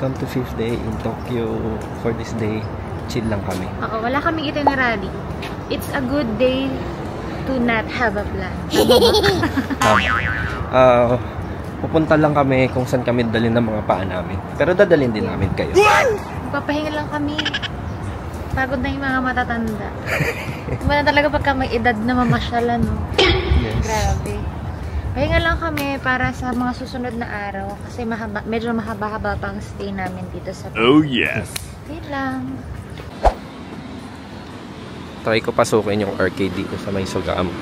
Welcome to 5th day in Tokyo. For this day, chill lang kami. Oo, wala kaming itinerary. It's a good day to not have a plan. Pupunta lang kami kung saan kami dalhin ng mga paa namin. Pero dadalhin din namin kayo. Papahinga lang kami. Pagod na yung mga matatanda. Iba na talaga pagka may edad na mamasyalan, no? Yes. Grabe. Pahinga lang kami para sa mga susunod na araw. Kasi medyo mahaba-haba pang stay namin dito sa... Oh, yes! Wait lang. Try ko pasukin yung arcade dito sa may Sugamo.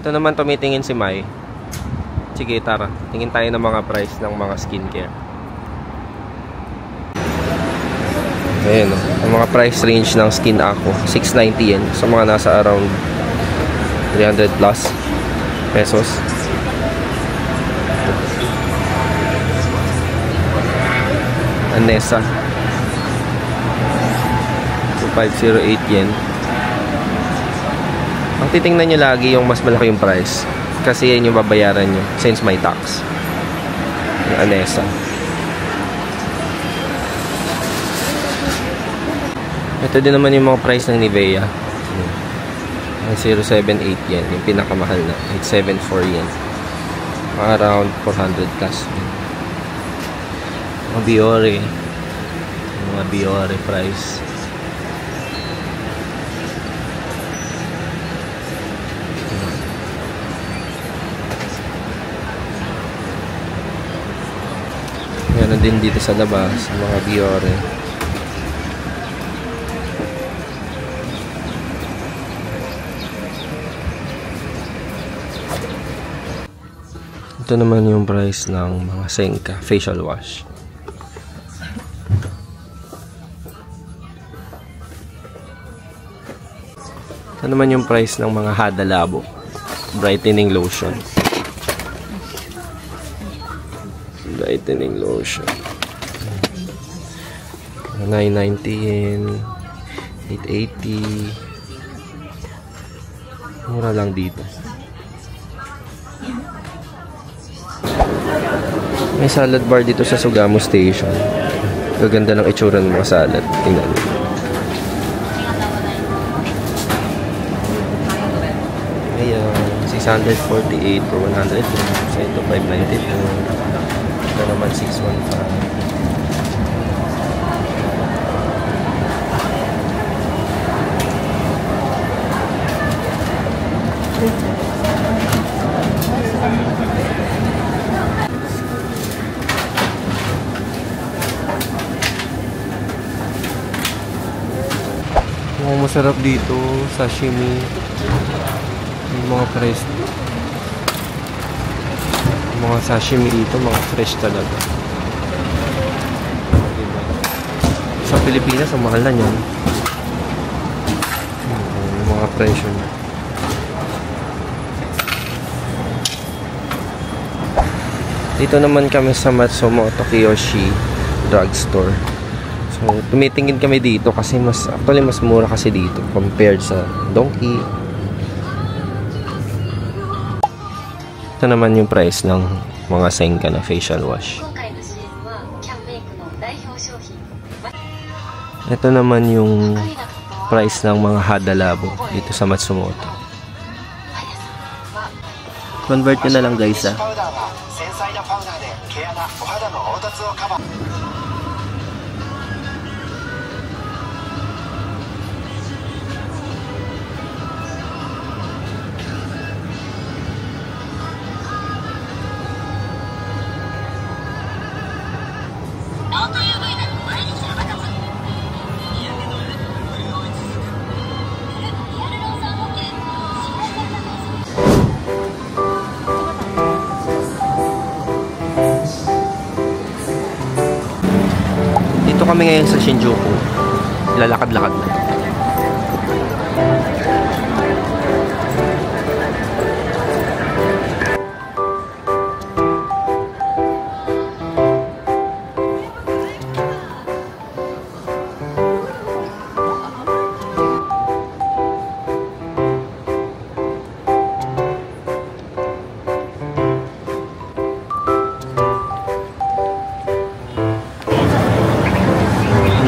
Ito naman tumitingin si Mai. Sige, tara. Tingin tayo ng mga price ng mga skincare. Ayan o. Ang mga price range ng Skin Ako. 690 yen. Sa mga nasa around 300 plus pesos. Anessa. 2508 yen. Ang titingnan nyo lagi yung mas malaki yung price. Kasi yan yung babayaran nyo since may tax. Yung Anessa. Ito din naman yung mga price ng Nivea. Ang 078 yen. Yung pinakamahal na. 874 yen. Around 400 plus. Mga Biore. Mga Biore price. Meron din dito sa labas, mga Biore. Ito naman yung price ng mga Senka facial wash. Ito naman yung price ng mga Hada Labo brightening lotion. Brightening lotion. 990 yen. 880. Mura lang dito. May salad bar dito sa Sugamo Station. Gaganda ng itsura ng mga salad. Tingnan niyo. Ayan. 648 for 100. So ito 592. Ito naman 615. Mukhang masarap dito, sashimi. Yung mga price. Mga sashimi dito, mga fresh talaga. Sa Pilipinas, ang mahal na yan. Yung mga presyo niya. Dito naman kami sa Matsumoto Kiyoshi Drugstore. So, tumitingin kami dito kasi actually mas mura kasi dito compared sa Donkey. Ito naman yung price ng mga Senka na facial wash. Ito naman yung price ng mga Hada Labo dito sa Matsumoto. Convert nyo na lang guys ah. kami ngayon sa Shinjuku. Lalakad-lakad na.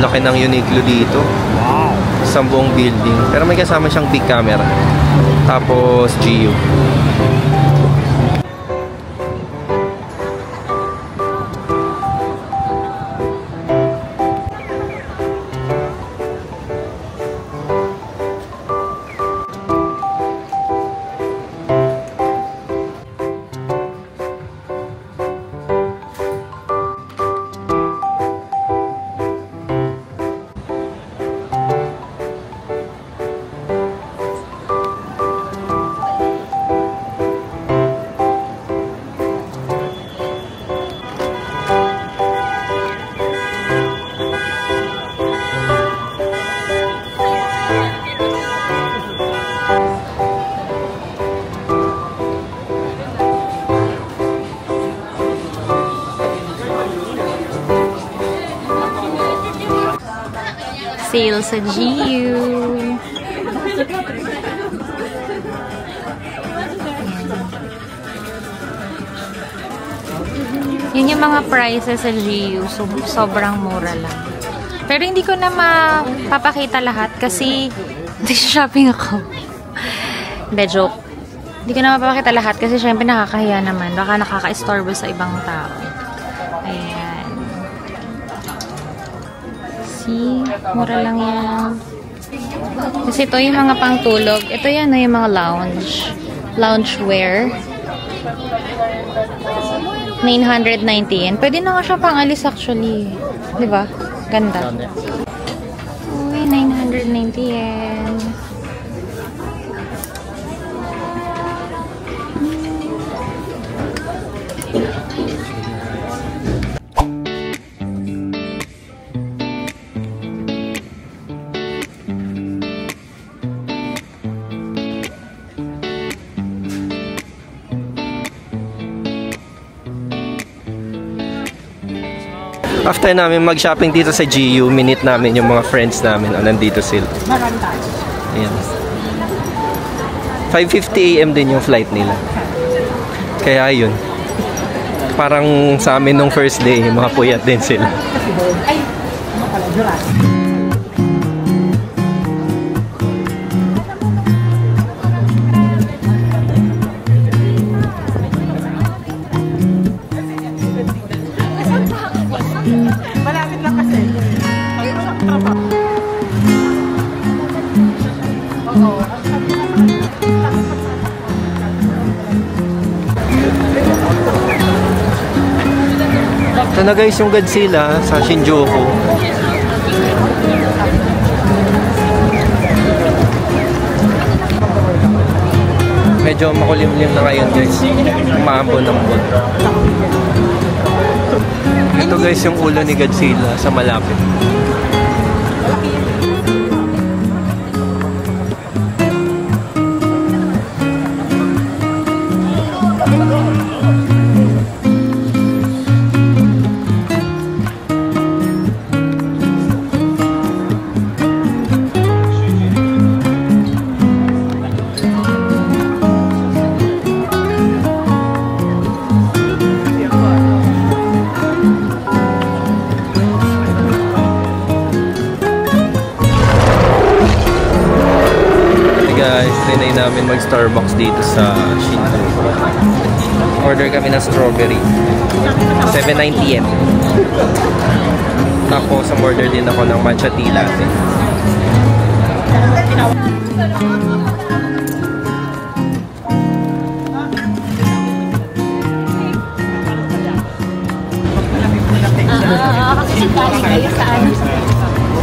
Laki ng Uniqlo dito. Wow! Sa buong building. Pero may kasama siyang big camera. Tapos, GU. Sale sa GU. Yun yung mga prices sa GU. So, sobrang mura lang. Pero hindi ko na mapapakita lahat kasi shopping ako. Hindi, joke. Hindi ko na mapapakita lahat kasi syempre nakakahiya naman. Baka nakaka-istorbo sa ibang tao. Ayan. See? Mura lang yan. Kasi ito yung mga pangtulog. Ito yan na yung mga loungewear. 990 yen. Pwede na nga siya pang alis actually. Diba? Ganda. Uy, 990 yen. After namin mag-shopping dito sa GU, minute namin yung mga friends namin. Nandito sila. Ayan. 5:50 AM din yung flight nila. Kaya yun. Parang sa amin nung first day, mga puyat din sila. Malapit lang kasi. Ito na guys yung Godzilla sa Shinjuku. Medyo makulimlim na ngayon guys. Umaambon-ambon. Ito guys yung ulo ni Godzilla sa malapit. Guys, trinay namin mag-Starbucks dito sa Shinjuku. Order kami ng strawberry. 790 yen. Tapos, order din ako ng matcha tea latte.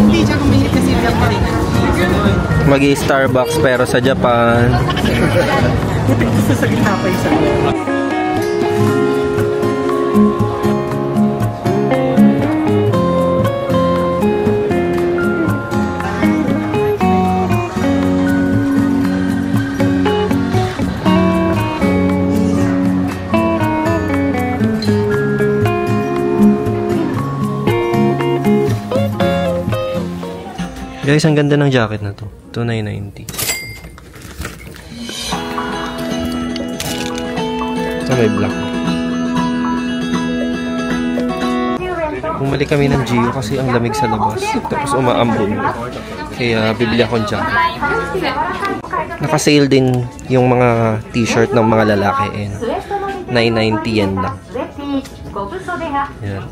Hindi siya kumilit kasi lang pa rin. Mag-i-Starbucks pero sa Japan. Buti gusto sa gitna pa isa. Guys, ang ganda ng jacket na to. 2,990. Ito may black. Bumalik kami ng Gio kasi ang lamig sa labas. Tapos umaambon. Kaya bibili akong jacket. Naka-sale din yung mga t-shirt ng mga lalaki. 990 yen lang. Yan.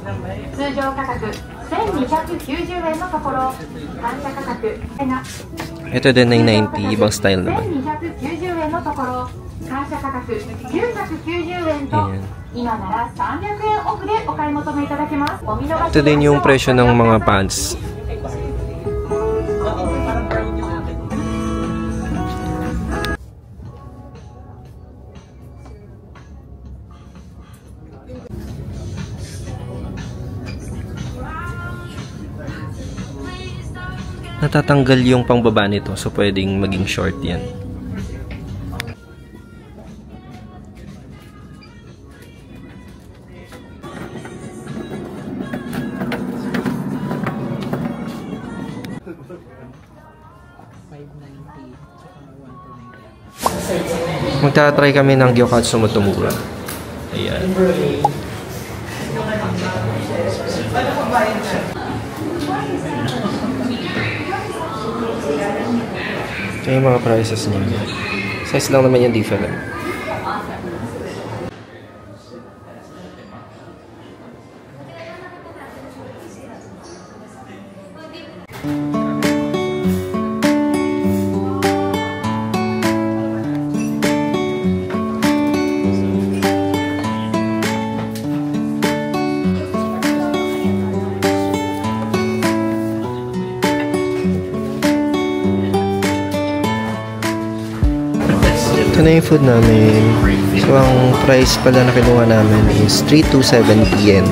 Ito din 990, ibang style naman. Ayan. Ito din yung presyo ng mga pants. Natatanggal yung pangbaba nito, so pwedeng maging short yan. Magta-try kami ng Gyokatsu Motomura. Ayan. Ito yung mga prices niya. Size lang naman yung different. Ito na yung food namin. So, ang price pala na kinuha namin is 3,270 yen.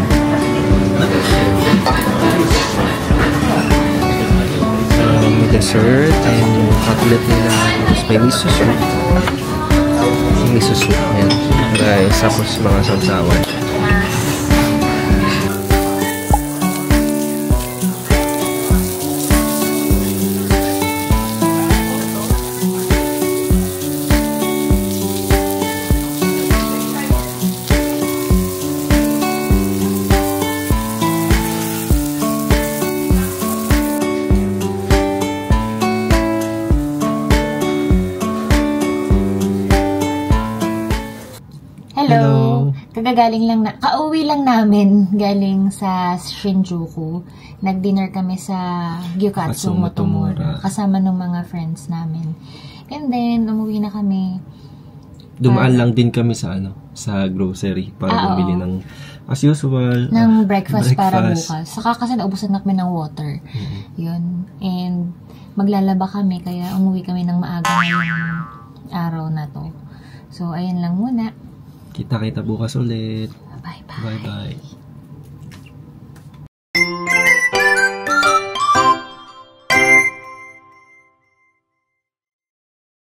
May dessert and yung cutlet nila. Tapos may miso soup. Miso soup. Ayan. Rice. Tapos mga sausawan. Hello! Kagagaling lang kauwi lang namin galing sa Shinjuku. Nag-dinner kami sa Gyokatsu Motomura kasama ng mga friends namin. And then, umuwi na kami. Dumaan lang din kami sa sa grocery para bumili ng as usual ng breakfast para bukas. Saka kasi naubusan na kami ng water. Yun. And maglalaba kami kaya umuwi kami ng maaga ngayong araw na to. So, ayun lang muna. Kita-kita bukas ulit. Bye-bye. Bye-bye.